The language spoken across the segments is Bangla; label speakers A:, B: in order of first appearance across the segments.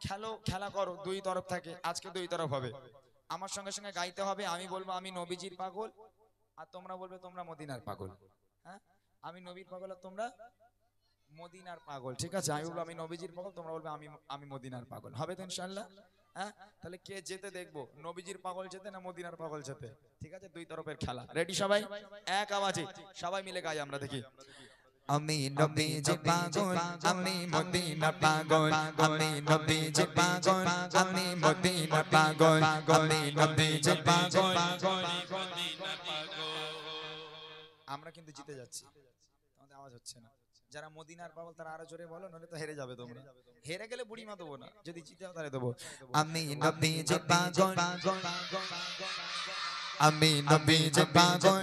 A: খেলো, খেলা করো, দুই তরফ থাকে, আজকে দুই তরফ হবে। আমার সঙ্গে সঙ্গে গাইতে হবে, আমি বলবো আমি নবীজির পাগল, আর তোমরা বলবে তোমরা মদিনার পাগল। হ্যাঁ, আমি নবীর পাগল আর তোমরা মদিনার পাগল, ঠিক আছে? আমি বলবো আমি নবীজির পাগল, তোমরা বলবে আমি আমি মদিনার পাগল, হবে তো ইনশাআল্লাহ? হ্যাঁ, তাহলে কে যেতে দেখবো, নবীজির পাগল যেতে না মদিনার পাগল যেতে? ঠিক আছে, দুই তরফের খেলা, রেডি সবাই? এক আওয়াজে সবাই মিলে গাই আমরা, দেখি।
B: আমি নবীজি পাগল, আমি মদিনা পাগল, আমি নবীজি পাগল, আমি মদিনা পাগল, আমি নবীজি পাগল।
A: আমরা কিন্তু জিতে যাচ্ছি, তোমাদের আওয়াজ হচ্ছে না। যারা মদিনার পাগল তারা আরো জোরে বলো, নইলে তো হেরে যাবে তোমরা। হেরে গেলে বুড়ি মা দেবো না, যদি জিতে যাও তাহলে দেবো।
B: আমি নবীজি পাগল, আমি নবীজি পাগল,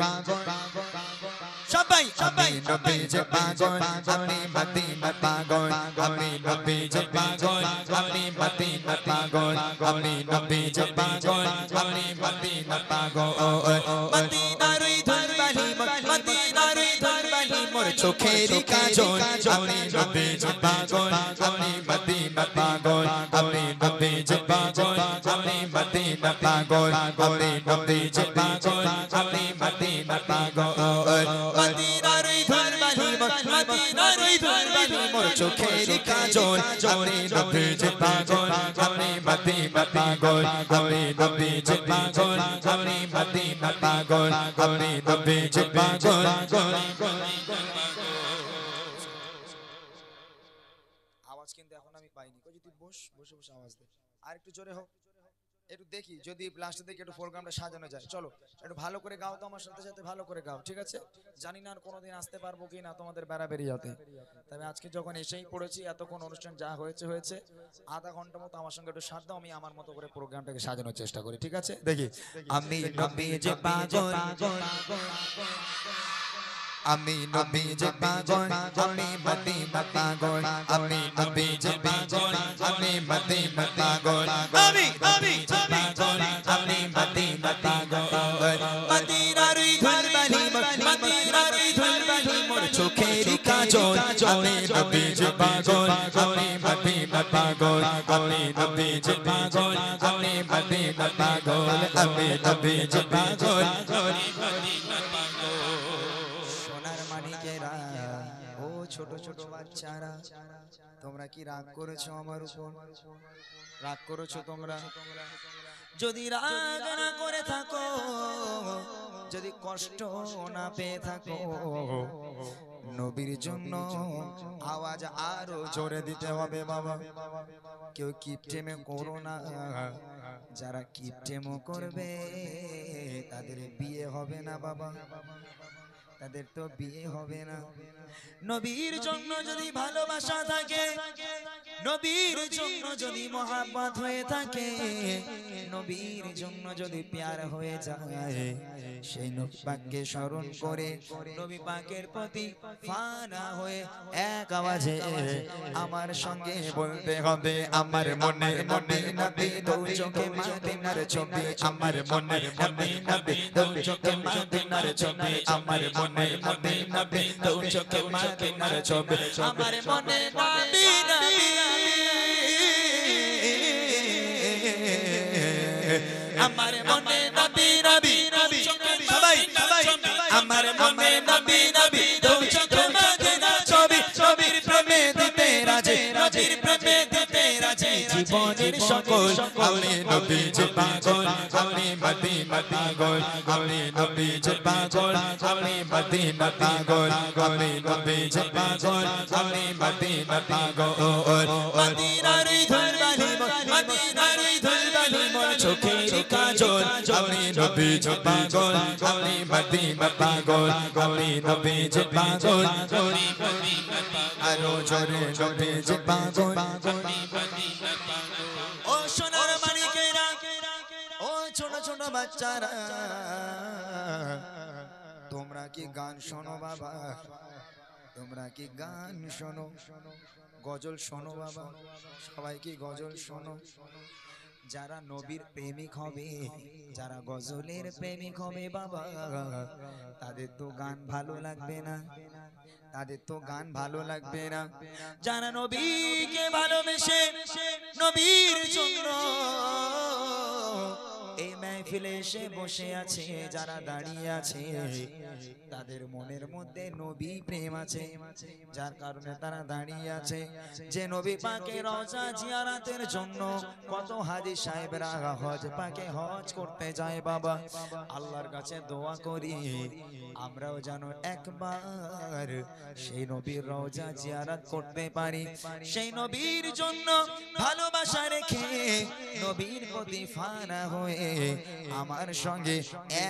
B: সবাই আমি নবীজি পাগল, আমি মদিনা পাগল, আমি নবীজি পাগল, আমি মদিনা পাগল, আমি নবীজি পাগল, আমি মদিনা পাগল। মদিনার ওই ধুলবালি, মদিনার ওই ধুলবালি মোর চোখের কাজল, আমি নবীজি পাগল, আমি মদিনা পাগল, আমি নবীজি পাগল, আমি মদিনা পাগল, আমি নবীজি পাগল, আমি মদিনা পাগল। মদিনার ওই ধুলবালি, মদিনার ওই ধুলবালি মোর চোখের কাজল, আমি নবীজি পাগল, আমি মদিনা পাগল, আমি নবীজি পাগল, আমি মদিনা পাগল, আমি নবীজি পাগল।
A: আওয়াজ কিন্তু এখন আমি পাইনি, কই যদি বস, বসে বসে আওয়াজ দে, আর একটু জোরে হোক, একটু দেখি যদি লাস্টের দিকে একটু প্রোগ্রামটা সাজানো যায়। চলো একটু ভালো করে গাও তো, আমার সাথে সাথে ভালো করে গাও, ঠিক আছে? জানি না আর কোনোদিন আসতে পারবো কি না তোমাদের বেড়াবেড়ি হতে, তবে আজকে যখন এসেই পড়েছি, এতক্ষণ অনুষ্ঠান যা হয়েছে হয়েছে, আধা ঘন্টা মতো আমার সঙ্গে একটু সাথ দাও, আমি আমার মতো করে প্রোগ্রামটাকে সাজানোর চেষ্টা করি, ঠিক আছে? দেখি।
B: আমি নবীজি পাগল, আমি নবীজি পাগল, আমি মদিনা পাগল, আমি নবীজি পাগল, আমি মদিনা পাগল, আমি নবীজি পাগল, আমি মদিনা পাগল। মদিনার ওই ধুলবালি, মদিনার ওই ধুলবালি মোর চোখের কাজল, আমি নবীজি পাগল, আমি মদিনা পাগল, আমি নবীজি পাগল, আমি মদিনা পাগল, আমি নবীজি পাগল।
A: সোনার মানিকেরা, ও ছোট ছোট বাচ্চারা, তোমরা কি রাগ করেছো আমার উপর? রাগ করেছো তোমরা? যদি রাগ না করে থাকো, যদি কষ্ট না পেয়ে থাকো, নবীর জন্য আওয়াজ আরো জোরে দিতে হবে বাবা। কেউ কিপটেমে করো না, যারা কিপটেমো করবে তাদের বিয়ে হবে না বাবা, তাদের তো বিয়ে হবে না। নবীর জন্য যদি ভালোবাসা থাকে, নবীর জন্য যদি মহাব্বত হয়ে থাকে, নবীর জন্য যদি প্যার হয়ে যায়, সেই নবী পাককে স্মরণ করে নবী পাকের প্রতি ফানা হয়ে এক আওয়াজে আমার সঙ্গে বলতে হবে, আমার মনের মনে নবী দু চোখে মদিনার ছবি, আমার মনের মনে নবী দু চোখে মদিনার ছবি, আমার মনে নবী নবী দু চোখে মদিনার ছবি, আমার মনে নবী নবী, আমার মনে নবী নবী, সবাই সবাই আমার মনে নবী নবী দু চোখে মদিনার ছবি, ছবির প্রেমে দিতে রাজি, রাজির প্রেমে দিতে রাজি জীবনের সকল। আমি নবীজি পাগল, আমি মদিনা পাগল, আমি নবীজি পাগল, আমি মদিনা পাগল, আমি নবীজি পাগল, আমি মদিনা পাগল। মদিনার ধুলবালি, মদিনার ধুলবালি মোর চোখের কাজল, আমি নবীজি পাগল, আমি মদিনা পাগল, আমি নবীজি পাগল, আরো জোরে নবীজি পাগল। ও সোনার মানিকেরা, ও ছোট ছোট বাচ্চারা, তোমরা কি গান শোনো বাবা? তোমরা কি গান শোনো? গজল শোনো বাবা? সবাই কি গজল শোনো? যারা নবীর প্রেমিক হবে, যারা গজলের প্রেমিক হবে বাবা, তাদের তো গান ভালো লাগবে না, তাদের তো গান ভালো লাগবে না। যারা নবীকে ভালোবেসে নবীর জন্য এই মাহফিলে এসে বসে আছে, যারা দাঁড়িয়ে আছে, তাদের মনের মধ্যে নবী প্রেম আছে, যার কারণে তারা দাঁড়িয়ে আছে। যে নবী পাকে রওজা জিয়ারতের জন্য কত হাজী সাহেবরা হজ পাকে হজ করতে যায় বাবা। আল্লাহর কাছে দোয়া করি আমরাও যেন একবার সেই নবীর রওজা জিয়ারত করতে পারি, সেই নবীর জন্য ভালোবাসা রেখে নবীর প্রতি ফানা হয়ে আমার সঙ্গে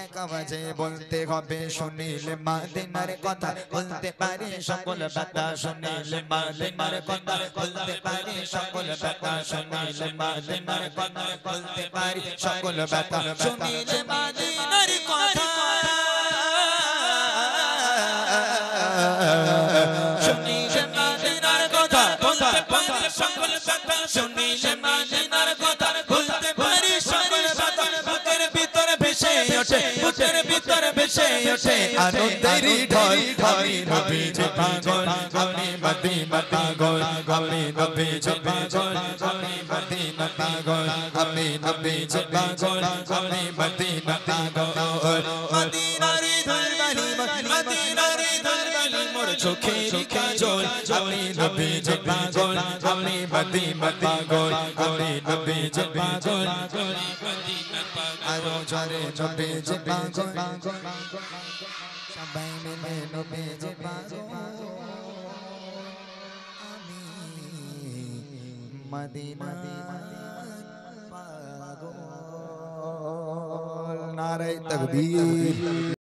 A: এক আওয়াজে বলতে হবে, শুনিলে মদিনার কথা বলতে পারি সকল ব্যথা, শুনিলে মদিনার কথা বলতে পারি সকল ব্যথা, শুনিলে মদিনার কথা বলতে পারি সকল ব্যথা, শুনিলে মদিনার কথা, শুনিলে মদিনার কথা বলতে পারি সকল ব্যথা, শুনিলে মদিনার কথা বলতে পারি সকল ব্যথা, বুকের ভিতরে ভেসে ওঠে, বুকের ভিতরে ভেসে ওঠে আনন্দের ঢল। আমি নবীজি পাগল, আমি মদিনা পাগল, আমি নবীজি পাগল, আমি মদিনা পাগল, আমি নবীজি পাগল, আমি মদিনা পাগল। মদিনার ধুলবালি, মদিনার ধুলবালি মোর চোখের কাজল, আমি নবীজি পাগল, আমি মদিনা পাগল, আমি নবীজি পাগল, আরো জোরে নবীজি পাগল, সবাই মিলে নবীজি পাগল, আমি মদিনা পাগল। নারে তাকবীর।